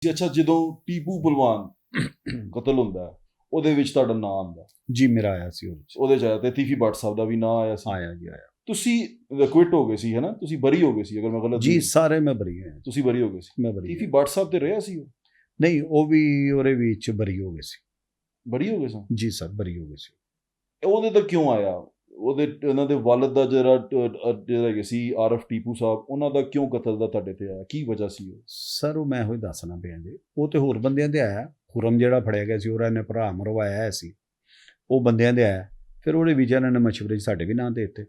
ਅੱਛਾ, ਜਦੋਂ ਟੀਪੂ ਭਲਵਾਨ ਕਤਲ ਹੁੰਦਾ ਹੈ, ਉਹਦੇ ਵਿੱਚ ਤੁਹਾਡਾ ਨਾਂ ਆਉਂਦਾ। ਜੀ ਮੇਰਾ ਆਇਆ ਸੀ ਉਹਦੇ ਚ ਆਇਆ ਤੇ ਤੀਫੀ ਭੱਟ ਸਾਹਿਬ ਦਾ ਵੀ ਨਾਂ ਆਇਆ ਸੀ। ਆਇਆ ਜੀ ਆਇਆ ਤੁਸੀਂ ਕੁਇਟ ਹੋ ਗਏ ਸੀ, ਹੈ ਨਾ? ਤੁਸੀਂ ਬਰੀ ਹੋ ਗਏ ਸੀ, ਅਗਰ ਮੈਂ ਗਲਤ ਜੀ ਨਹੀਂ। ਸਾਰੇ ਮੈਂ ਬਰੀ ਹੋਇਆ ਤੁਸੀਂ ਬਰੀ ਹੋ ਗਏ ਸੀ। ਮੈਂ ਬਰੀ ਤੀਫੀ ਹੋਇਆ। ਭੱਟ ਸਾਹਿਬ ਤੇ ਰਿਹਾ ਸੀ ਉਹ? ਨਹੀਂ ਉਹ ਵੀ ਉਹਦੇ ਵਿੱਚ ਬਰੀ ਹੋ ਗਏ ਸੀ। ਬਰੀ ਹੋ ਗਏ ਸਨ ਜੀ ਸਰ ਬਰੀ ਹੋ ਗਏ ਸੀ। ਉਹਦੇ ਤਾਂ ਕਿਉਂ ਆਇਆ? ਉਹਨਾਂ ਦੇ ਵਾਲਦ ਦਾ ਜਿਹੜਾ ਹੈਗੇ ਸੀ ਆਰਫ ਟੀਪੂ ਸਾਹਿਬ, ਉਹਨਾਂ ਦਾ ਕਿਉਂ ਕਤਲ ਦਾ ਤੁਹਾਡੇ ਤੇ ਆਇਆ? ਕੀ ਵਜ੍ਹਾ ਸੀ ਉਹ? ਸਰ ਉਹ ਮੈਂ ਇਹੋ ਹੀ ਦੱਸਣਾ ਪਿਆ ਜੀ। ਉਹ ਤੇ ਹੋਰ ਬੰਦਿਆਂ ਦੇ ਆਇਆ। ਖੁਰਮ ਜਿਹੜਾ ਫੜਿਆ ਗਿਆ ਸੀ ਉਹਦਾ ਇਹਨੇ ਭਰਾ ਮਰਵਾਇਆ ਸੀ, ਉਹ ਬੰਦਿਆਂ ਦੇ ਆਇਆ। ਫਿਰ ਉਹਦੇ ਵਿੱਚ ਇਹਨਾਂ ਨੇ ਮਸ਼ਵਰੇ 'ਚ ਸਾਡੇ ਵੀ ਨਾਂ ਦੇ ਦਿੱਤੇ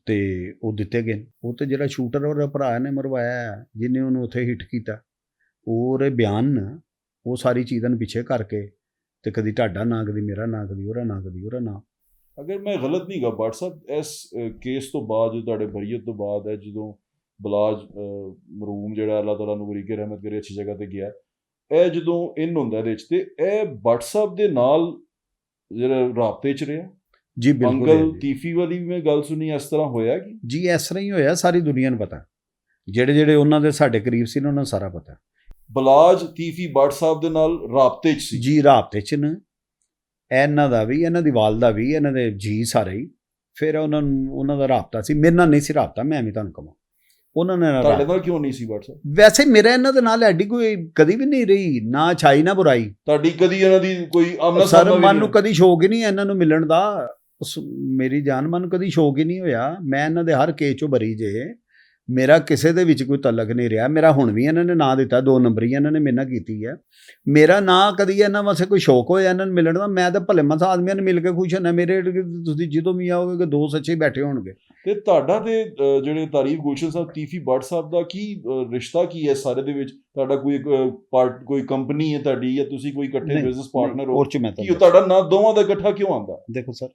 ਤੇ ਉਹ ਦਿੱਤੇ ਗਏ। ਉਹ ਤੇ ਜਿਹੜਾ ਸ਼ੂਟਰ ਉਹਦਾ ਭਰਾ ਨੇ ਮਰਵਾਇਆ, ਜਿਹਨੇ ਉਹਨੂੰ ਉੱਥੇ ਹਿੱਟ ਕੀਤਾ, ਉਹਦੇ ਬਿਆਨ ਉਹ ਸਾਰੀ ਚੀਜ਼ਾਂ ਨੂੰ ਪਿੱਛੇ ਕਰਕੇ ਤੇ ਕਦੀ ਤੁਹਾਡਾ ਨਾਂ, ਕਦੀ ਮੇਰਾ ਨਾਂ, ਕਦੀ ਉਹਦਾ ਨਾਂ, ਕਦੀ ਉਹਦਾ ਨਾਂ। ਅਗਰ ਮੈਂ ਗਲਤ ਨਹੀਂ ਗਾ ਭੱਟ ਸਾਹਿਬ, ਇਸ ਕੇਸ ਤੋਂ ਬਾਅਦ, ਜੋ ਤੁਹਾਡੇ ਬਰੀਅਤ ਤੋਂ ਬਾਅਦ ਹੈ, ਜਦੋਂ ਬਲਾਜ ਮਰਹੂਮ ਜਿਹੜਾ ਅੱਲਾਹ ਤਾਲਾ ਨੂੰ ਬਰੀਕੇ ਰਹਿਮਤ ਕਰੇ, ਅੱਛੀ ਜਗ੍ਹਾ ਤੇ ਗਿਆ, ਇਹ ਜਦੋਂ ਇਨ ਹੁੰਦਾ ਇਹਦੇ ਵਿੱਚ, ਤੇ ਇਹ ਭੱਟ ਸਾਹਿਬ ਦੇ ਨਾਲ ਜਿਹੜਾ ਰਾਬਤੇ 'ਚ ਰਿਹਾ। ਜੀ ਬਿਲਕੁਲ ਅੰਕਲ ਤੀਫੀ ਵਾਲੀ ਵੀ ਮੈਂ ਗੱਲ ਸੁਣੀ, ਇਸ ਤਰ੍ਹਾਂ ਹੋਇਆ ਕਿ ਜੀ ਇਸ ਤਰ੍ਹਾਂ ਹੀ ਹੋਇਆ। ਸਾਰੀ ਦੁਨੀਆ ਨੂੰ ਪਤਾ, ਜਿਹੜੇ ਉਹਨਾਂ ਦੇ ਸਾਡੇ ਕਰੀਬ ਸੀ ਉਹਨਾਂ ਨੂੰ ਸਾਰਾ ਪਤਾ। ਬਲਾਜ ਤੀਫੀ ਭੱਟ ਸਾਹਿਬ ਦੇ ਨਾਲ ਰਾਬਤੇ 'ਚ ਸੀ। ਜੀ ਰਾਬਤੇ 'ਚ ਨੇ, ਇਹਨਾਂ ਦਾ ਵੀ, ਇਹਨਾਂ ਦੀ ਵਾਲਦਾ ਵੀ, ਇਹਨਾਂ ਦੇ ਜੀ ਸਾਰੇ ਹੀ। ਫਿਰ ਉਹਨਾਂ ਦਾ ਰਾਬਤਾ ਸੀ। ਮੇਰੇ ਨਾਲ ਨਹੀਂ ਸੀ ਰਾਬਤਾ, ਮੈਂ ਵੀ ਤੁਹਾਨੂੰ ਕਹਾਂ। ਉਹਨਾਂ ਨੇ ਤੁਹਾਡੇ ਨਾਲ ਕਿਉਂ ਨਹੀਂ ਸੀ ਭੱਟ ਸਾਹਿਬ? ਵੈਸੇ ਮੇਰਾ ਇਹਨਾਂ ਦੇ ਨਾਲ ਐਡੀ ਕੋਈ ਕਦੀ ਵੀ ਨਹੀਂ ਰਹੀ, ਨਾ ਅੱਛਾਈ ਨਾ ਬੁਰਾਈ। ਤੁਹਾਡੀ ਕਦੀ ਇਹਨਾਂ ਦੀ ਕੋਈ ਆਮਨਾ ਸਰ ਸਾਹਮਣਾ? ਮਨ ਨੂੰ ਕਦੀ ਸ਼ੌਕ ਹੀ ਨਹੀਂ ਇਹਨਾਂ ਨੂੰ ਮਿਲਣ ਦਾ। ਮੇਰੀ ਜਾਨ ਮਨ ਨੂੰ ਕਦੀ ਸ਼ੌਕ ਹੀ ਨਹੀਂ ਹੋਇਆ। ਮੈਂ ਇਹਨਾਂ ਦੇ ਹਰ ਕੇਸ 'ਚੋਂ ਬਰੀ ਜੇ, ਮੇਰਾ ਕਿਸੇ ਦੇ ਵਿੱਚ ਕੋਈ ਤਲਕ ਨਹੀਂ ਰਿਹਾ। ਮੇਰਾ ਹੁਣ ਵੀ ਇਹਨਾਂ ਨੇ ਨਾਂ ਦਿੱਤਾ, 2 ਨੰਬਰੀ ਇਹਨਾਂ ਨੇ ਮੇਰੇ ਨਾਲ ਕੀਤੀ ਹੈ। ਮੇਰਾ ਨਾਂ ਕਦੀ ਇਹਨਾਂ ਵਾਸਤੇ ਕੋਈ ਸ਼ੌਕ ਹੋਇਆ ਇਹਨਾਂ ਨੂੰ ਮਿਲਣ ਦਾ। ਮੈਂ ਤਾਂ ਭਲੇ ਮਨਸ ਆਦਮੀਆਂ ਨੂੰ ਮਿਲ ਕੇ ਖੁਸ਼ ਹਾਂ। ਮੇਰੇ ਤੁਸੀਂ ਜਦੋਂ ਵੀ ਆਓਗੇ ਦੋ ਸੱਚੇ ਬੈਠੇ ਹੋਣਗੇ। ਤੇ ਤੁਹਾਡਾ ਤੇ ਜਿਹੜੇ ਤਾਰੀਫ ਗੁਲਸ਼ਨ ਸਾਹਿਬ ਤੀਫੀ ਭੱਟ ਸਾਹਿਬ ਦਾ ਕੀ ਰਿਸ਼ਤਾ ਕੀ ਹੈ ਸਾਰੇ ਦੇ ਵਿੱਚ? ਤੁਹਾਡਾ ਕੋਈ ਕੰਪਨੀ ਹੈ ਤੁਹਾਡੀ, ਜਾਂ ਤੁਸੀਂ ਕੋਈ ਇਕੱਠੇ ਬਿਜ਼ਨਸ ਪਾਰਟਨਰ ਹੋ? ਕੀ ਤੁਹਾਡਾ ਨਾਂ ਦੋਵਾਂ ਦਾ ਇਕੱਠਾ ਕਿਉਂ ਆਉਂਦਾ? ਦੇਖੋ ਸਰ,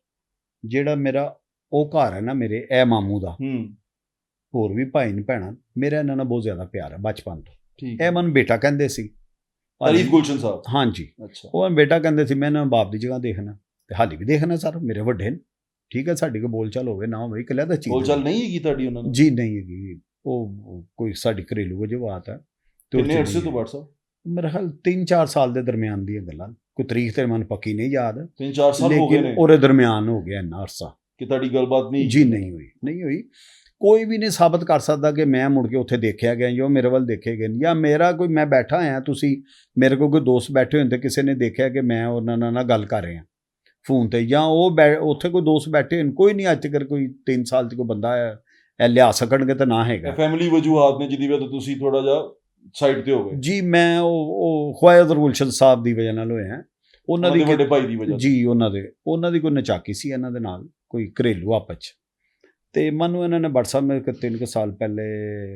ਜਿਹੜਾ ਮੇਰਾ ਉਹ ਘਰ ਹੈ ਨਾ ਮੇਰੇ, ਇਹ ਮਾਮੂ ਦਾ, ਹੋਰ ਵੀ ਭਾਈ ਨੇ ਭੈਣਾਂ, ਮੇਰਾ ਇਹਨਾਂ ਨਾਲ ਬਹੁਤ ਜ਼ਿਆਦਾ ਪਿਆਰ ਹੈ ਬਚਪਨ ਤੋਂ। ਠੀਕ ਇਹ ਮੈਨੂੰ ਬੇਟਾ ਕਹਿੰਦੇ ਸੀ, ਤਾਰੀਫ ਗੁਲਸ਼ਨ ਸਾਹਿਬ। ਹਾਂਜੀ, ਅੱਛਾ। ਉਹ ਬੇਟਾ ਕਹਿੰਦੇ ਸੀ। ਮੈਂ ਇਹਨਾਂ ਬਾਪ ਦੀ ਜਗ੍ਹਾ ਦੇਖਣਾ, ਤੇ ਹਾਲੀ ਵੀ ਦੇਖਣਾ ਸਰ। ਮੇਰੇ ਵੱਡੇ ਨੇ, ਠੀਕ ਹੈ, ਸਾਡੀ ਕੋਈ ਬੋਲਚਾਲ ਹੋਵੇ ਨਾ ਹੋਵੇ, ਇਕੱਲਾ ਤਾਂ ਚੀਜ਼ ਬੋਲਚਾਲ ਨਹੀਂ ਹੈਗੀ ਤੁਹਾਡੀ ਉਹਨਾਂ ਨਾਲ? ਜੀ ਨਹੀਂ ਹੈਗੀ। ਉਹ ਕੋਈ ਸਾਡੀ ਘਰੇਲੂ ਜੋ ਬਾਤ ਹੈ। ਕਿੰਨੇ ਅਰਸੇ ਤੋਂ ਭੱਟ ਸਾਹਿਬ? ਮੇਰੇ ਖਿਆਲ 3-4 ਸਾਲ ਦੇ ਦਰਮਿਆਨ ਦੀਆਂ ਗੱਲਾਂ। ਕੋਈ ਤਰੀਕ ਤੇ ਮੈਨੂੰ ਪੱਕੀ ਨਹੀਂ ਯਾਦ, 3-4 ਸਾਲ ਹੋ ਗਏ ਨੇ। ਲੇਕਿਨ ਉਹਦੇ ਦਰਮਿਆਨ ਹੋ ਗਿਆ ਇੰਨਾ ਅਰਸਾ ਕਿ ਤੁਹਾਡੀ ਗੱਲਬਾਤ ਨਹੀਂ? ਜੀ ਨਹੀਂ ਹੋਈ। ਕੋਈ ਵੀ ਨਹੀਂ ਸਾਬਤ ਕਰ ਸਕਦਾ ਕਿ ਮੈਂ ਮੁੜ ਕੇ ਉੱਥੇ ਦੇਖਿਆ ਗਿਆ ਜਾਂ ਮੇਰੇ ਵੱਲ ਦੇਖੇ ਗਏ, ਜਾਂ ਮੇਰਾ ਕੋਈ, ਮੈਂ ਬੈਠਾ ਆਇਆ, ਤੁਸੀਂ ਮੇਰੇ ਕੋਲ ਕੋਈ ਦੋਸਤ ਬੈਠੇ ਹੋਣ ਤੇ ਕਿਸੇ ਨੇ ਦੇਖਿਆ ਕਿ ਮੈਂ ਉਹਨਾਂ ਨਾਲ ਗੱਲ ਕਰ ਰਿਹਾ ਫੋਨ ਤੇ, ਜਾਂ ਉਹ ਉੱਥੇ ਕੋਈ ਦੋਸਤ ਬੈਠੇ ਹੋਣ। ਕੋਈ ਨਹੀਂ ਅੱਜ ਤੱਕ ਕੋਈ 3 ਸਾਲ 'ਚ ਕੋਈ ਬੰਦਾ ਇਹ ਲਿਆ ਸਕਣਗੇ ਤਾਂ ਨਾ ਹੈਗਾ। ਫੈਮਿਲੀ ਵਜੂਹਾਤ ਨੇ ਜਿਹਦੀ ਵਜ੍ਹਾ ਤੋਂ ਤੁਸੀਂ ਥੋੜਾ ਜਿਹਾ ਸਾਈਡ ਤੇ ਹੋ ਗਏ? ਜੀ ਮੈਂ ਉਹ ਖਵਾਇਦ ਗੁਲਸ਼ਨ ਸਾਹਿਬ ਦੀ ਵਜ੍ਹਾ ਨਾਲ ਹੋਇਆ, ਉਹਨਾਂ ਦੀ ਵੱਡੇ ਭਾਈ ਦੀ ਵਜ੍ਹਾ। ਜੀ ਉਹਨਾਂ ਦੀ ਕੋਈ ਨਚਾਕੀ ਸੀ ਇਹਨਾਂ ਦੇ ਨਾਲ, ਕੋਈ ਘਰੇਲੂ ਆਪਸ 'ਚ। ਤੇ ਮੈਨੂੰ ਇਹਨਾਂ ਨੇ ਭੱਟ ਸਾਹਿਬ ਮੇਰੇ 3 ਸਾਲ ਪਹਿਲੇ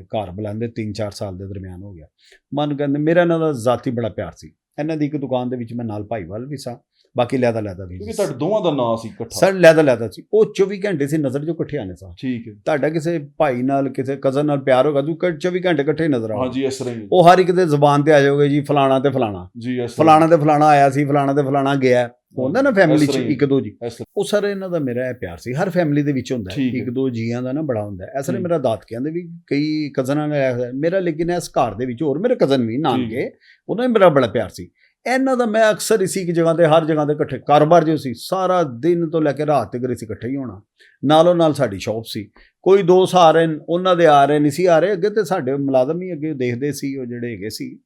ਘਰ ਬੁਲਾਉਂਦੇ, 3-4 ਸਾਲ ਦੇ ਦਰਮਿਆਨ ਹੋ ਗਿਆ। ਮਨ ਕਹਿੰਦੇ, ਮੇਰਾ ਇਹਨਾਂ ਦਾ ਜ਼ਾਤੀ ਬੜਾ ਪਿਆਰ ਸੀ। ਇਹਨਾਂ ਦੀ ਇੱਕ ਦੁਕਾਨ ਦੇ ਵਿੱਚ ਮੈਂ ਨਾਲ ਭਾਈਵਾਲ ਵੀ ਸਾਂ, ਬਾਕੀ ਲੈਦਾ ਵੀ। ਕਿਉਂਕਿ ਤੁਹਾਡੇ ਦੋਵਾਂ ਦਾ ਨਾਂ ਸੀ ਇਕੱਠਾ? ਸਰ ਲੈਦਾ ਸੀ। ਉਹ 24 ਘੰਟੇ ਸੀ ਨਜ਼ਰ ਜੋ ਇਕੱਠੇ ਆਨੇ ਸਾਂ। ਠੀਕ ਹੈ। ਤੁਹਾਡਾ ਕਿਸੇ ਭਾਈ ਨਾਲ, ਕਿਸੇ ਕਜ਼ਨ ਨਾਲ ਪਿਆਰ ਹੋਗਾ, ਤੂੰ 24 ਘੰਟੇ ਇਕੱਠੇ ਨਜ਼ਰ ਆਓ। ਹਾਂਜੀ, ਇਸ ਤਰ੍ਹਾਂ ਹੀ। ਉਹ ਹਰ ਇੱਕ ਦੇ ਜ਼ੁਬਾਨ ਤੇ ਆ ਜਾਓਗੇ ਜੀ, ਫਲਾਣਾ ਤੇ ਫਲਾਣਾ ਜੀ, ਫਲਾਣਾ ਤੇ ਫਲਾਣਾ ਆਇਆ ਸੀ, ਫਲਾਣਾ ਤੇ ਫਲਾਣਾ ਗਿਆ। ਹੁੰਦਾ ਨਾ ਫੈਮਿਲੀ 'ਚ 1-2 ਜੀ। ਉਹ ਸਰ ਇਹਨਾਂ ਦਾ ਮੇਰਾ ਇਹ ਪਿਆਰ ਸੀ। ਹਰ ਫੈਮਿਲੀ ਦੇ ਵਿੱਚ ਹੁੰਦਾ, 1-2 ਜੀਆਂ ਦਾ ਨਾ ਬੜਾ ਹੁੰਦਾ। ਇਸ ਲਈ ਮੇਰਾ ਦਾਦਕਿਆਂ ਦੇ ਵੀ ਕਈ ਕਜ਼ਨਾਂ ਨੇ ਮੇਰਾ, ਲੇਕਿਨ ਇਸ ਘਰ ਦੇ ਵਿੱਚ ਹੋਰ ਮੇਰੇ ਕਜ਼ਨ ਵੀ ਨਾਨਕੇ, ਉਹਨਾਂ ਨੇ ਮੇਰਾ ਬੜਾ ਪਿਆਰ ਸੀ। ਇਹਨਾਂ ਦਾ ਮੈਂ ਅਕਸਰ ਇਸੀ ਇੱਕ ਜਗ੍ਹਾ ਤੇ, ਹਰ ਜਗ੍ਹਾ ਤੇ ਇਕੱਠੇ। ਕਾਰੋਬਾਰ ਜੋ ਸੀ ਸਾਰਾ ਦਿਨ ਤੋਂ ਲੈ ਕੇ ਰਾਤ ਤੱਕ ਅਸੀਂ ਇਕੱਠੇ ਹੀ ਹੋਣਾ। ਨਾਲੋਂ ਨਾਲ ਸਾਡੀ ਸ਼ੌਪ ਸੀ। ਕੋਈ ਦੋਸਤ ਆ ਰਹੇ, ਉਹਨਾਂ ਦੇ ਆ ਰਹੇ ਨਹੀਂ ਸੀ ਆ ਰਹੇ। ਅੱਗੇ ਤੇ ਸਾਡੇ ਮੁਲਾਜ਼ਮ ਹੀ ਅੱਗੇ ਦੇਖਦੇ ਸੀ, ਉਹ ਜਿਹੜੇ ਹੈਗੇ ਸੀ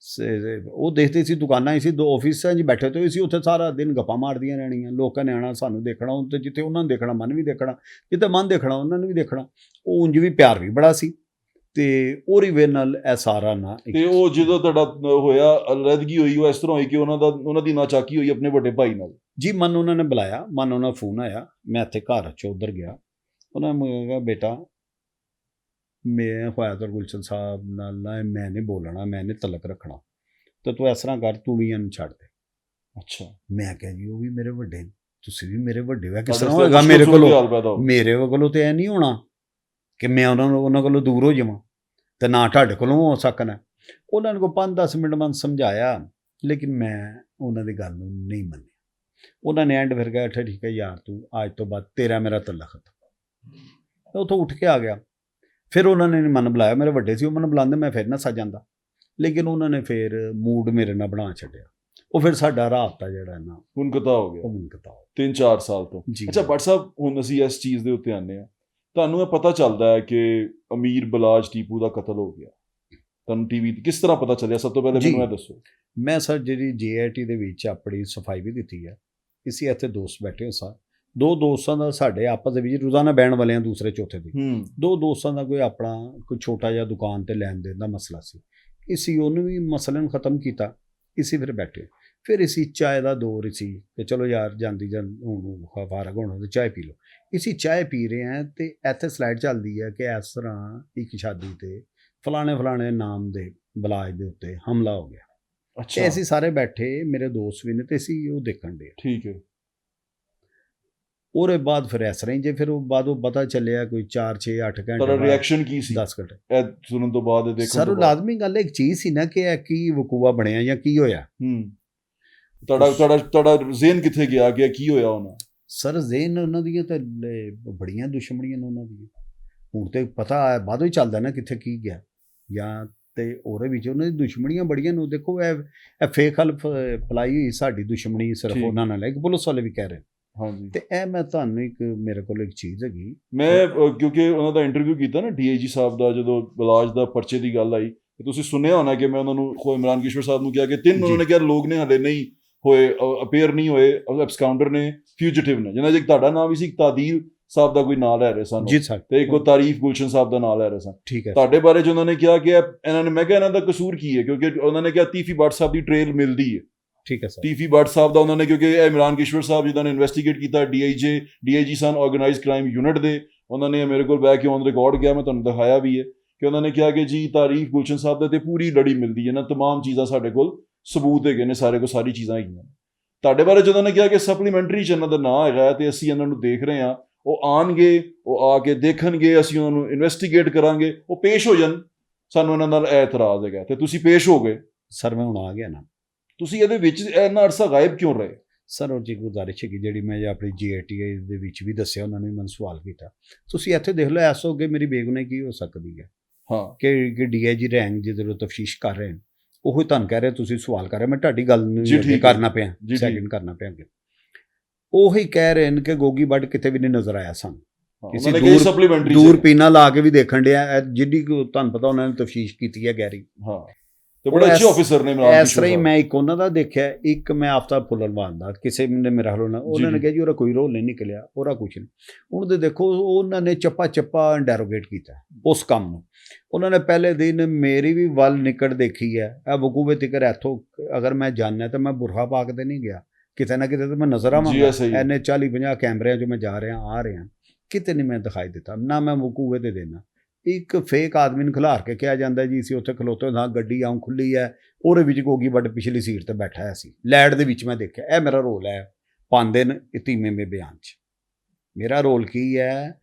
ਉਹ ਦੇਖਦੇ ਸੀ, ਦੁਕਾਨਾਂ ਹੀ ਸੀ, 2 ਆਫਿਸਾਂ 'ਚ ਬੈਠੇ ਹੋਏ ਸੀ। ਉੱਥੇ ਸਾਰਾ ਦਿਨ ਗੱਪਾਂ ਮਾਰਦੀਆਂ ਰਹਿਣੀਆਂ। ਲੋਕਾਂ ਨੇ ਆਉਣਾ, ਸਾਨੂੰ ਦੇਖਣਾ। ਉੱਥੇ ਜਿੱਥੇ ਉਹਨਾਂ ਨੂੰ ਦੇਖਣਾ, ਮਨ ਵੀ ਦੇਖਣਾ, ਜਿੱਥੇ ਮਨ ਦੇਖਣਾ ਉਹਨਾਂ ਨੂੰ ਵੀ ਦੇਖਣਾ। ਉਹ ਉਂਝ ਵੀ ਪਿਆਰ ਵੀ ਬੜਾ ਸੀ, ਤੇ ਉਹਦੀ ਵੇ ਨਾਲ ਇਹ ਸਾਰਾ ਨਾ। ਤੇ ਉਹ ਜਦੋਂ ਤੁਹਾਡਾ ਹੋਇਆ, ਅਲੱਦਗੀ ਹੋਈ, ਉਹ ਇਸ ਤਰ੍ਹਾਂ ਹੋਈ ਕਿ ਉਹਨਾਂ ਦੀ ਨਾਚਾਕੀ ਹੋਈ ਆਪਣੇ ਵੱਡੇ ਭਾਈ ਨਾਲ? ਜੀ, ਮਨ ਉਹਨਾਂ ਨੇ ਬੁਲਾਇਆ, ਮਨ ਉਹਨਾਂ ਫੋਨ ਆਇਆ, ਮੈਂ ਇੱਥੇ ਘਰ 'ਚ ਉੱਧਰ ਗਿਆ। ਉਹਨਾਂ ਨੇ ਕਿਹਾ, ਬੇਟਾ ਮੈਂ ਖਵਾਇਦ ਗੁਲਸ਼ਨ ਸਾਹਿਬ ਨਾਲ ਨਾ ਮੈਂ ਨਹੀਂ ਬੋਲਣਾ, ਮੈਂ ਨਹੀਂ ਤਲਕ ਰੱਖਣਾ, ਤੇ ਤੂੰ ਇਸ ਤਰ੍ਹਾਂ ਕਰ, ਤੂੰ ਵੀ ਇਹਨੂੰ ਛੱਡ ਦੇ। ਅੱਛਾ। ਮੈਂ ਕਿਹਾ ਜੀ, ਉਹ ਵੀ ਮੇਰੇ ਵੱਡੇ ਨੇ, ਤੁਸੀਂ ਵੀ ਮੇਰੇ ਵੱਡੇ ਹੋ, ਕਿਸ ਤਰ੍ਹਾਂ ਹੋਏਗਾ ਮੇਰੇ ਕੋਲੋਂ ਤੇ ਇਹ ਨਹੀਂ ਹੋਣਾ ਕਿ ਮੈਂ ਉਹਨਾਂ ਕੋਲੋਂ ਦੂਰ ਹੋ ਜਾਵਾਂ, ਤੇ ਨਾ ਤੁਹਾਡੇ ਕੋਲੋਂ ਹੋ ਸਕਣਾ। ਉਹਨਾਂ ਨੂੰ 5-10 ਮਿੰਟ ਮੈਂ ਸਮਝਾਇਆ, ਲੇਕਿਨ ਮੈਂ ਉਹਨਾਂ ਦੀ ਗੱਲ ਨੂੰ ਨਹੀਂ ਮੰਨਿਆ। ਉਹਨਾਂ ਨੇ ਐਂਡ ਫਿਰ ਕਿਹਾ, ਠੀਕ ਹੈ ਯਾਰ, ਤੂੰ ਅੱਜ ਤੋਂ ਬਾਅਦ ਤੇਰਾ ਮੇਰਾ ਤਲਕ ਖਤਮ। ਉੱਥੋਂ ਉੱਠ ਕੇ ਆ ਗਿਆ। ਫਿਰ ਉਹਨਾਂ ਨੇ ਮਨ ਬੁਲਾਇਆ, ਮੇਰੇ ਵੱਡੇ ਸੀ, ਉਹ ਮੈਨੂੰ ਬੁਲਾਉਂਦੇ, ਮੈਂ ਫਿਰ ਨਾ ਸੱਜ ਜਾਂਦਾ। ਲੇਕਿਨ ਉਹਨਾਂ ਨੇ ਫਿਰ ਮੂਡ ਮੇਰੇ ਨਾਲ ਬਣਾ ਛੱਡਿਆ। ਉਹ ਫਿਰ ਸਾਡਾ ਰਾਬਤਾ ਜਿਹੜਾ ਨਾ ਮੁਨਕਤਾ ਹੋ ਗਿਆ, ਉਹ ਮੁਨਕਤਾ ਹੋ 3-4 ਸਾਲ ਤੋਂ। ਜੀ। ਅੱਛਾ ਭੱਟ ਸਾਹਿਬ, ਹੁਣ ਅਸੀਂ ਇਸ ਚੀਜ਼ ਦੇ ਉੱਤੇ ਆਉਂਦੇ ਹਾਂ, ਤੁਹਾਨੂੰ ਇਹ ਪਤਾ ਚੱਲਦਾ ਹੈ ਕਿ ਅਮੀਰ ਬਲਾਜ ਟੀਪੂ ਦਾ ਕਤਲ ਹੋ ਗਿਆ, ਤੁਹਾਨੂੰ ਟੀਵੀ ਤੇ ਕਿਸ ਤਰ੍ਹਾਂ ਪਤਾ ਚੱਲਿਆ? ਸਭ ਤੋਂ ਪਹਿਲੇ ਮੈਨੂੰ ਇਹ ਦੱਸੋ। ਮੈਂ ਸਰ ਜਿਹੜੀ JIT ਦੇ ਵਿੱਚ ਆਪਣੀ ਸਫਾਈ ਵੀ ਦਿੱਤੀ ਹੈ। ਅਸੀਂ ਇੱਥੇ ਦੋਸਤ ਬੈਠੇ ਹੋ ਸਰ, 2 ਦੋਸਤਾਂ ਦਾ ਸਾਡੇ ਆਪਸ ਦੇ ਵਿੱਚ ਰੋਜ਼ਾਨਾ ਬਹਿਣ ਵਾਲੇ ਆ, ਦੂਸਰੇ ਚੌਥੇ ਦੀ 2 ਦੋਸਤਾਂ ਦਾ ਕੋਈ ਆਪਣਾ ਕੋਈ ਛੋਟਾ ਜਿਹਾ ਦੁਕਾਨ ਤੇ ਲੈਣ ਦੇਣ ਦਾ ਮਸਲਾ ਸੀ। ਅਸੀਂ ਉਹਨੂੰ ਵੀ ਮਸਲੇ ਨੂੰ ਖਤਮ ਕੀਤਾ। ਅਸੀਂ ਫਿਰ ਬੈਠੇ, ਫਿਰ ਅਸੀਂ ਚਾਹ ਦਾ ਦੌਰ ਸੀ ਕਿ ਚਲੋ ਯਾਰ ਜਾਂਦੀ ਹੁਣ ਫਾਰਗ ਹੋਣਾ ਤੇ ਚਾਹ ਪੀ ਲਓ। ਅਸੀਂ ਚਾਹ ਪੀ ਰਹੇ ਹਾਂ ਤੇ ਇੱਥੇ ਸਲਾਈਡ ਚੱਲਦੀ ਹੈ ਕਿ ਇਸ ਤਰ੍ਹਾਂ ਇੱਕ ਸ਼ਾਦੀ ਤੇ ਫਲਾਣੇ ਨਾਮ ਦੇ ਬਲਾਜ ਦੇ ਉੱਤੇ ਹਮਲਾ ਹੋ ਗਿਆ। ਅੱਛਾ। ਤੇ ਅਸੀਂ ਸਾਰੇ ਬੈਠੇ, ਮੇਰੇ ਦੋਸਤ ਵੀ ਨੇ, ਤੇ ਅਸੀਂ ਉਹ ਦੇਖਣ ਦੇ। ਠੀਕ ਹੈ। ਉਹਦੇ ਬਾਅਦ ਫਿਰ ਇਸ ਤਰ੍ਹਾਂ ਹੀ ਜੇ ਫਿਰ ਉਹ ਬਾਅਦੋਂ ਪਤਾ ਚੱਲਿਆ ਕੋਈ 4-6-8 ਘੰਟੇ ਤੁਹਾਡਾ ਰਿਐਕਸ਼ਨ ਕੀ ਸੀ 10 ਘੰਟੇ ਇਹ ਸੁਣਨ ਤੋਂ ਬਾਅਦ? ਦੇਖੋ ਸਰ, ਲਾਜ਼ਮੀ ਗੱਲ ਇੱਕ ਚੀਜ਼ ਸੀ ਨਾ ਕਿ ਇਹ ਕੀ ਵਕੂਆ ਬਣਿਆ ਜਾਂ ਕੀ ਹੋਇਆ। ਤੁਹਾਡਾ ਜ਼ਿਹਨ ਕਿੱਥੇ ਗਿਆ ਕਿ ਕੀ ਹੋਇਆ ਉਹਨਾਂ? ਸਰ ਜ਼ਿਹਨ ਉਹਨਾਂ ਦੀਆਂ ਤਾਂ ਬੜੀਆਂ ਦੁਸ਼ਮਣੀਆਂ ਨੇ ਉਹਨਾਂ ਦੀਆਂ। ਹੁਣ ਤੇ ਪਤਾ ਬਾਅਦੋਂ ਹੀ ਚੱਲਦਾ ਨਾ ਕਿੱਥੇ ਕੀ ਗਿਆ, ਜਾਂ ਤੇ ਉਹਦੇ ਵਿੱਚ ਉਹਨਾਂ ਦੀ ਦੁਸ਼ਮਣੀਆਂ ਬੜੀਆਂ ਨੂੰ। ਦੇਖੋ ਇਹ ਫੇਕ ਹਲ ਫਲਾਈ ਹੋਈ ਸਾਡੀ ਦੁਸ਼ਮਣੀ ਸਿਰਫ ਉਹਨਾਂ ਨਾਲ ਹੈ, ਪੁਲਿਸ ਵਾਲੇ ਵੀ ਕਹਿ ਰਹੇ। ਹਾਂਜੀ। ਤੇ ਇਹ ਮੈਂ ਤੁਹਾਨੂੰ ਇੱਕ ਮੇਰੇ ਕੋਲ ਇੱਕ ਚੀਜ਼ ਹੈਗੀ, ਮੈਂ ਕਿਉਂਕਿ ਉਹਨਾਂ ਦਾ ਇੰਟਰਵਿਊ ਕੀਤਾ ਨਾ DIG ਸਾਹਿਬ ਦਾ, ਜਦੋਂ ਬਲਾਜ ਦਾ ਪਰਚੇ ਦੀ ਗੱਲ ਆਈ, ਤੁਸੀਂ ਸੁਣਿਆ ਹੋਣਾ ਕਿ ਮੈਂ ਉਹਨਾਂ ਨੂੰ ਇਮਰਾਨ ਕਿਸ਼ੋਰ ਸਾਹਿਬ ਨੂੰ ਕਿਹਾ ਕਿ 3 ਉਹਨਾਂ ਨੇ ਕਿਹਾ ਲੋਕ ਨੇ ਹਲੇ ਨਹੀਂ ਹੋਏ, ਅਪੇਅਰ ਨਹੀਂ ਹੋਏ, ਐਬਸਕਾਊਂਡਰ ਨੇ, ਫਿਊਜੀਟਿਵ ਨੇ, ਜਿਹਨਾਂ 'ਚ ਤੁਹਾਡਾ ਨਾਮ ਵੀ ਸੀ, ਤਾਦੀਲ ਸਾਹਿਬ ਦਾ ਕੋਈ ਨਾਂ ਲੈ ਰਹੇ ਸਨ ਜੀ ਸਰ, ਤੇ ਇੱਕ ਉਹ ਤਾਰੀਫ ਗੁਲਸ਼ਨ ਸਾਹਿਬ ਦਾ ਨਾਂ ਲੈ ਰਹੇ ਸਨ। ਠੀਕ ਹੈ। ਤੁਹਾਡੇ ਬਾਰੇ 'ਚ ਉਹਨਾਂ ਨੇ ਕਿਹਾ ਕਿ ਇਹਨਾਂ ਨੇ, ਮੈਂ ਕਿਹਾ ਇਹਨਾਂ ਦਾ ਕਸੂਰ ਕੀ ਹੈ, ਕਿਉਂਕਿ ਉਹਨਾਂ ਨੇ ਕਿਹਾ ਤੀਫੀ ਭੱਟ ਸਾਹਿਬ ਦੀ ਟ੍ਰੇਲ ਮਿਲਦੀ ਹੈ। ਠੀਕ ਹੈ ਸਰ। ਤੀਫੀ ਭੱਟ ਸਾਹਿਬ ਦਾ ਉਹਨਾਂ ਨੇ, ਕਿਉਂਕਿ ਇਹ ਇਮਰਾਨ ਕਿਸ਼ੋਰ ਸਾਹਿਬ ਜਿੱਦਾਂ ਨੇ ਇਨਵੈਸਟੀਗੇਟ ਕੀਤਾ, DIG ਸਨ ਆਰਗੇਨਾਈਜ਼ਡ ਕ੍ਰਾਈਮ ਯੂਨਿਟ ਦੇ, ਉਹਨਾਂ ਨੇ ਮੇਰੇ ਕੋਲ ਬਹਿ ਕੇ ਔਨ ਰਿਕਾਰਡ ਗਿਆ, ਮੈਂ ਤੁਹਾਨੂੰ ਦਿਖਾਇਆ ਵੀ ਹੈ ਕਿ ਉਹਨਾਂ ਨੇ ਕਿਹਾ ਕਿ ਜੀ ਤਾਰੀਫ ਗੁਲਸ਼ਨ ਸਾਹਿਬ ਦੇ ਤੇ ਪੂਰੀ ਲੜੀ ਮਿਲਦੀ ਹੈ ਨਾ, ਤਮਾਮ ਚੀਜ਼ਾਂ ਸਾਡੇ ਕੋਲ ਸਬੂਤ ਹੈਗੇ ਨੇ, ਸਾਰੇ ਕੋਲ ਸਾਰੀ ਚੀਜ਼ਾਂ ਹੈਗੀਆਂ। ਤੁਹਾਡੇ ਬਾਰੇ ਜਦੋਂ ਨੇ ਕਿਹਾ ਕਿ ਸਪਲੀਮੈਂਟਰੀ 'ਚ ਇਹਨਾਂ ਦਾ ਨਾਂ ਹੈਗਾ ਤੇ ਅਸੀਂ ਇਹਨਾਂ ਨੂੰ ਦੇਖ ਰਹੇ ਹਾਂ, ਉਹ ਆਉਣਗੇ, ਉਹ ਆ ਕੇ ਦੇਖਣਗੇ, ਅਸੀਂ ਉਹਨਾਂ ਨੂੰ ਇਨਵੈਸਟੀਗੇਟ ਕਰਾਂਗੇ, ਉਹ ਪੇਸ਼ ਹੋ ਜਾਣ, ਸਾਨੂੰ ਇਹਨਾਂ ਨਾਲ ਐਤਰਾਜ਼ ਹੈਗਾ, ਤੇ ਤੁਸੀਂ ਪੇਸ਼ ਹੋ ਗਏ। ਸਰ ਮੈਂ ਹੁਣ ਆ ਗਿਆ ਨਾ, ਤੁਸੀਂ ਇਹਦੇ ਵਿੱਚ ਇੰਨਾ ਅਰਸਾ ਗਾਇਬ ਕਿਉਂ ਰਹੇ? ਸਰ ਉਹ ਜੀ ਗੁਜ਼ਾਰਿਸ਼ ਹੈਗੀ ਜਿਹੜੀ ਮੈਂ ਆਪਣੀ JIT ਦੇ ਵਿੱਚ ਵੀ ਦੱਸਿਆ, ਉਹਨਾਂ ਨੇ ਮੈਨੂੰ ਸਵਾਲ ਕੀਤਾ, ਤੁਸੀਂ ਇੱਥੇ ਦੇਖ ਲਓ ਐਸ ਹੋ ਗਏ ਮੇਰੀ ਬੇਗੁਨਾਹੀ ਕੀ ਹੋ ਸਕਦੀ ਹੈ। ਹਾਂ, ਕਿ DIG ਰੈਂਕ ਜਿਹਦੇ ਤਫਤੀਸ਼ ਕਰ ਰਹੇ ਨੇ, ਉਹ ਤੁਹਾਨੂੰ ਕਹਿ ਰਹੇ ਤੁਸੀਂ ਸਵਾਲ ਕਰ ਰਹੇ, ਮੈਂ ਤੁਹਾਡੀ ਗੱਲ ਨੂੰ ਕਰਨਾ ਪਿਆ, ਸੈਕਿੰਡ ਕਰਨਾ ਪਿਆ। ਉਹੀ ਕਹਿ ਰਹੇ ਨੇ ਕਿ ਗੋਗੀ ਬੱਟ ਕਿਤੇ ਵੀ ਨਹੀਂ ਨਜ਼ਰ ਆਇਆ ਸਾਨੂੰ, ਕਿਸੇ ਦੂਰ ਪੀਨਾ ਲਾ ਕੇ ਵੀ ਦੇਖਣ ਡਿਆ, ਜਿੱਡੀ ਤੁਹਾਨੂੰ ਪਤਾ ਉਹਨਾਂ ਨੇ ਤਫਤੀਸ਼ ਕੀਤੀ ਹੈ ਗਹਿਰੀ। ਹਾਂ, ਤੇ ਬੜੇ ਅੱਛੇ ਆਫੀਸਰ ਨੇ। ਇਸ ਤਰ੍ਹਾਂ ਹੀ ਮੈਂ ਇੱਕ ਉਹਨਾਂ ਦਾ ਦੇਖਿਆ, ਇੱਕ ਮੈਂ ਆਫਤਾਬ ਫੁੱਲਰਵਾਨ ਦਾ, ਕਿਸੇ ਨੇ ਮੇਰਾ ਹਲੋਂ ਉਹਨਾਂ ਨੇ ਕਿਹਾ ਜੀ ਉਹਦਾ ਕੋਈ ਰੋਲ ਨਹੀਂ ਨਿਕਲਿਆ, ਉਹਦਾ ਕੁਛ ਨਹੀਂ। ਹੁਣ ਦੇ ਦੇਖੋ ਉਹਨਾਂ ਨੇ ਚੱਪਾ ਇੰਟੈਰੋਗੇਟ ਕੀਤਾ ਉਸ ਕੰਮ ਨੂੰ। ਉਹਨਾਂ ਨੇ ਪਹਿਲੇ ਦਿਨ ਮੇਰੀ ਵੀ ਵੱਲ ਨਿਕਟ ਦੇਖੀ ਹੈ, ਇਹ ਵਕੂਵੇ ਤਿਕਰ ਇੱਥੋਂ ਅਗਰ ਮੈਂ ਜਾਣਿਆ ਤਾਂ ਮੈਂ ਬੁਰਹਾ ਪਾ ਕੇ ਤੇ ਨਹੀਂ ਗਿਆ, ਕਿਤੇ ਨਾ ਕਿਤੇ ਤਾਂ ਮੈਂ ਨਜ਼ਰ ਆਵਾਂਗਾ। ਇੰਨੇ 40-50 ਕੈਮਰਿਆਂ 'ਚ ਮੈਂ ਜਾ ਰਿਹਾ ਆ ਰਿਹਾ, ਕਿਤੇ ਨਹੀਂ ਮੈਂ ਦਿਖਾਈ ਦਿੱਤਾ, ਨਾ ਮੈਂ ਵਕੂਵੇ ਤੇ ਦੇਣਾ। ਇੱਕ ਫੇਕ ਆਦਮੀ ਨੂੰ ਖਿਲਾਰ ਕੇ ਕਿਹਾ ਜਾਂਦਾ ਜੀ ਅਸੀਂ ਉੱਥੇ ਖਲੋਤੇ ਹਾਂ, ਗੱਡੀ ਆਉਂ ਖੁੱਲੀ ਹੈ, ਉਹਦੇ ਵਿੱਚ ਗੋਗੀ ਬੱਟ ਪਿਛਲੀ ਸੀਟ ਤੇ ਬੈਠਾ ਹੈ ਸੀ, ਲੈਟ ਦੇ ਵਿੱਚ ਮੈਂ ਦੇਖਿਆ। ਇਹ ਮੇਰਾ ਰੋਲ ਹੈ ਪਾਉਂਦੇ ਨੇ ਇਤੀਮੇ ਮੇ ਬਿਆਨ 'ਚ। ਮੇਰਾ ਰੋਲ ਕੀ ਹੈ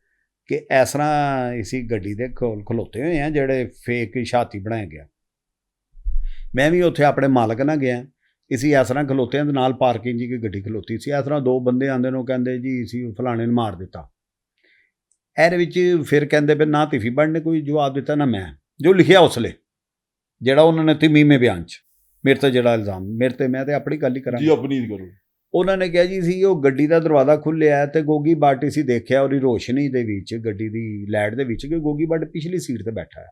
ਕਿ ਇਸ ਤਰ੍ਹਾਂ ਇਸੀ ਗੱਡੀ ਦੇ ਕੋਲ ਖਲੋਤੇ ਹੋਏ ਆ ਜਿਹੜੇ ਫੇਕ ਛਾਤੀ ਬਣਾਇਆ ਗਿਆ। ਮੈਂ ਵੀ ਉੱਥੇ ਆਪਣੇ ਮਾਲਕ ਨਾਲ ਗਿਆ, ਇਸੀ ਇਸ ਤਰ੍ਹਾਂ ਖਲੋਤੇ ਦੇ ਨਾਲ ਪਾਰਕਿੰਗ ਜੀ ਗੱਡੀ ਖਲੋਤੀ ਸੀ। ਇਸ ਤਰ੍ਹਾਂ 2 ਬੰਦੇ ਆਉਂਦੇ ਨੇ, ਉਹ ਕਹਿੰਦੇ ਜੀ ਅਸੀਂ ਫਲਾਣੇ ਨੂੰ ਮਾਰ ਦਿੱਤਾ। ਇਹਦੇ ਵਿੱਚ ਫਿਰ ਕਹਿੰਦੇ ਵੀ ਨਾ ਤੀਫੀ ਬੱਟ ਨੇ ਕੋਈ ਜਵਾਬ ਦਿੱਤਾ ਨਾ ਮੈਂ, ਜੋ ਲਿਖਿਆ ਉਸਲੇ ਜਿਹੜਾ ਉਹਨਾਂ ਨੇ ਤਮੀਮੇ ਬਿਆਨ 'ਚ ਮੇਰੇ ਤੇ ਜਿਹੜਾ ਇਲਜ਼ਾਮ ਮੇਰੇ ਤੇ, ਮੈਂ ਤੇ ਆਪਣੀ ਗੱਲ ਹੀ ਕਰਾਂ ਜੀ, ਆਪਣੀ ਕਰੋ। ਉਹਨਾਂ ਨੇ ਕਿਹਾ ਜੀ ਸੀ ਉਹ ਗੱਡੀ ਦਾ ਦਰਵਾਜ਼ਾ ਖੁੱਲਿਆ ਤੇ ਗੋਗੀ ਬੱਟ ਸੀ ਦੇਖਿਆ ਉਹਦੀ ਰੋਸ਼ਨੀ ਦੇ ਵਿੱਚ, ਗੱਡੀ ਦੀ ਲਾਈਟ ਦੇ ਵਿੱਚ, ਕਿ ਗੋਗੀ ਬੱਟ ਪਿਛਲੀ ਸੀਟ ਤੇ ਬੈਠਾ ਹੈ,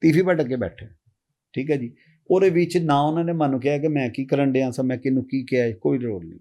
ਤੀਫੀ ਬੱਟ ਅੱਗੇ ਬੈਠੇ। ਠੀਕ ਹੈ ਜੀ। ਉਹਦੇ ਵਿੱਚ ਨਾ ਉਹਨਾਂ ਨੇ ਮੈਨੂੰ ਕਿਹਾ ਕਿ ਮੈਂ ਕੀ ਕਰਨ ਡਿਆ ਸਾਂ, ਮੈਂ ਕਿਹਨੂੰ ਕੀ ਕਿਹਾ, ਕੋਈ ਰੋਲ ਨਹੀਂ।